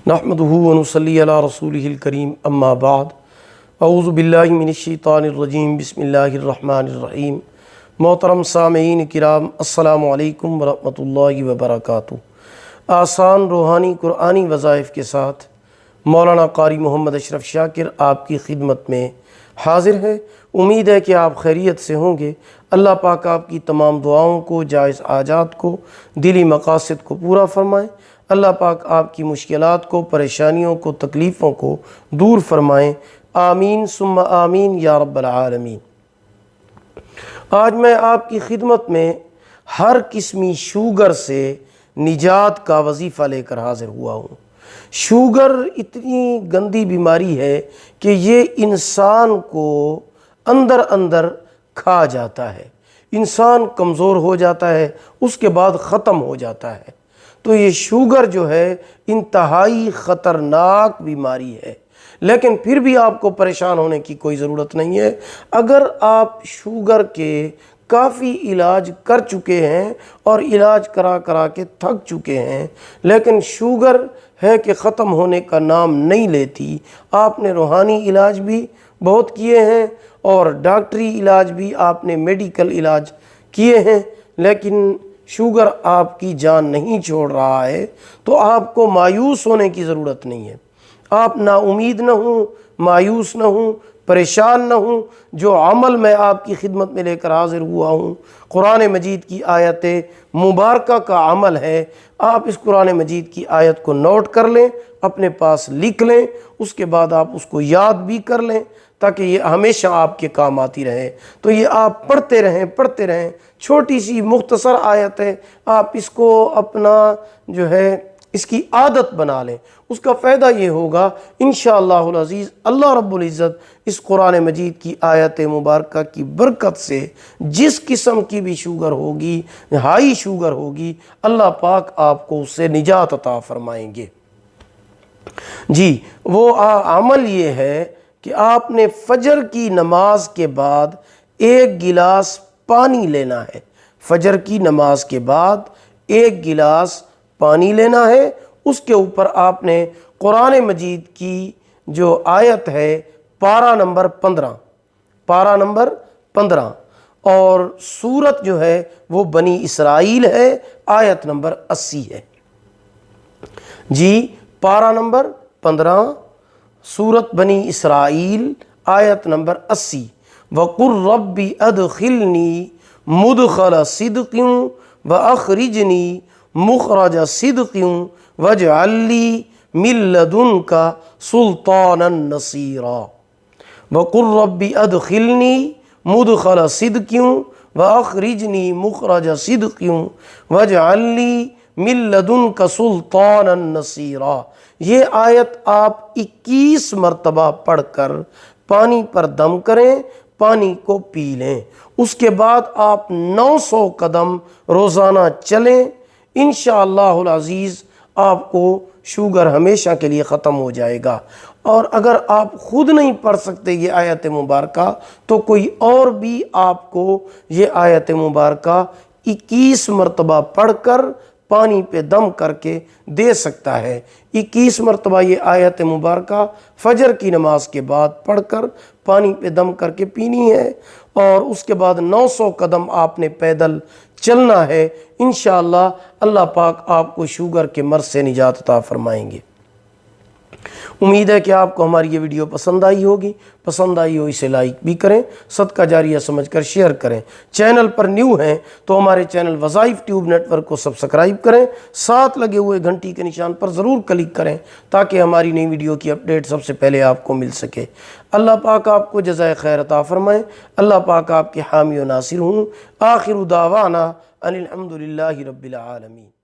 نحمدہ ونصلی علی رسولہ الکریم اما بعد اعوذ باللہ من الشیطان الرجیم بسم اللہ الرحمن الرحیم۔ محترم سامعین کرام، السلام علیکم ورحمۃ اللہ وبرکاتہ۔ آسان روحانی قرآنی وظائف کے ساتھ مولانا قاری محمد اشرف شاکر آپ کی خدمت میں حاضر ہے۔ امید ہے کہ آپ خیریت سے ہوں گے۔ اللہ پاک آپ کی تمام دعاؤں کو، جائز حاجات کو، دلی مقاصد کو پورا فرمائیں۔ اللہ پاک آپ کی مشکلات کو، پریشانیوں کو، تکلیفوں کو دور فرمائیں۔ آمین ثم آمین یا رب العالمین۔ آج میں آپ کی خدمت میں ہر قسمی شوگر سے نجات کا وظیفہ لے کر حاضر ہوا ہوں۔ شوگر اتنی گندی بیماری ہے کہ یہ انسان کو اندر اندر کھا جاتا ہے، انسان کمزور ہو جاتا ہے، اس کے بعد ختم ہو جاتا ہے۔ تو یہ شوگر جو ہے انتہائی خطرناک بیماری ہے، لیکن پھر بھی آپ کو پریشان ہونے کی کوئی ضرورت نہیں ہے۔ اگر آپ شوگر کے کافی علاج کر چکے ہیں اور علاج کرا کے تھک چکے ہیں، لیکن شوگر ہے کہ ختم ہونے کا نام نہیں لیتی، آپ نے روحانی علاج بھی بہت کیے ہیں اور ڈاکٹری علاج بھی آپ نے میڈیکل علاج کیے ہیں، لیکن شوگر آپ کی جان نہیں چھوڑ رہا ہے، تو آپ کو مایوس ہونے کی ضرورت نہیں ہے۔ آپ نا امید نہ ہوں، مایوس نہ ہوں، پریشان نہ ہوں۔ جو عمل میں آپ کی خدمت میں لے کر حاضر ہوا ہوں، قرآن مجید کی آیت مبارکہ کا عمل ہے۔ آپ اس قرآن مجید کی آیت کو نوٹ کر لیں، اپنے پاس لکھ لیں، اس کے بعد آپ اس کو یاد بھی کر لیں تاکہ یہ ہمیشہ آپ کے کام آتی رہے۔ تو یہ آپ پڑھتے رہیں۔ چھوٹی سی مختصر آیت ہے، آپ اس کو اپنا جو ہے اس کی عادت بنا لیں۔ اس کا فائدہ یہ ہوگا انشاءاللہ العزیز، اللہ رب العزت اس قرآن مجید کی آیت مبارکہ کی برکت سے جس قسم کی بھی شوگر ہوگی، ہائی شوگر ہوگی، اللہ پاک آپ کو اس سے نجات عطا فرمائیں گے۔ جی، وہ عمل یہ ہے کہ آپ نے فجر کی نماز کے بعد 1 گلاس پانی لینا ہے۔ فجر کی نماز کے بعد 1 گلاس پانی لینا ہے، اس کے اوپر آپ نے قرآن مجید کی جو آیت ہے پارہ نمبر 15 اور سورت جو ہے وہ بنی اسرائیل ہے، آیت نمبر 80 ہے۔ جی، پارہ نمبر 15 سورت بنی اسرائیل آیت نمبر 80۔ وَقُلْ رَبِّ أَدْخِلْنِي مُدْخَلَ صِدْقٍ وَأَخْرِجْنِي مُخْرَجَ صِدْقٍ وَاجْعَلْ لِي مِن لَّدُنْكَ سُلْطَانًا نَصِيرًا۔ وَقُلْ رَبِّ أَدْخِلْنِي مُدْخَلَ صِدْقٍ وَأَخْرِجْنِي مُخْرَجَ صِدْقٍ وَاجْعَلْ لِي مِن لَّدُنْكَ سُلْطَانًا نَصِيرًا۔ یہ آیت آپ 21 مرتبہ پڑھ کر پانی پر دم کریں، پانی کو پی لیں۔ اس کے بعد آپ 900 قدم روزانہ چلیں، انشاءاللہ العزیز آپ کو شوگر ہمیشہ کے لیے ختم ہو جائے گا۔ اور اگر آپ خود نہیں پڑھ سکتے یہ آیت مبارکہ، تو کوئی اور بھی آپ کو یہ آیت مبارکہ 21 مرتبہ پڑھ کر پانی پہ دم کر کے دے سکتا ہے۔ 21 مرتبہ یہ آیت مبارکہ فجر کی نماز کے بعد پڑھ کر پانی پہ دم کر کے پینی ہے، اور اس کے بعد 900 قدم آپ نے پیدل چلنا ہے۔ انشاءاللہ اللہ پاک آپ کو شوگر کے مرض سے نجات عطا فرمائیں گے۔ امید ہے کہ آپ کو ہماری یہ ویڈیو پسند آئی ہوگی۔ پسند آئی ہو اسے لائک بھی کریں، صدقہ جاریہ سمجھ کر شیئر کریں۔ چینل پر نیو ہیں تو ہمارے چینل وظائف ٹیوب نیٹ ورک کو سبسکرائب کریں، ساتھ لگے ہوئے گھنٹی کے نشان پر ضرور کلک کریں تاکہ ہماری نئی ویڈیو کی اپڈیٹ سب سے پہلے آپ کو مل سکے۔ اللہ پاک آپ کو جزائے خیر عطا فرمائیں۔ اللہ پاک آپ کے حامی و ناصر ہوں۔ آخر دعوانا ان الحمد للہ رب العالمین۔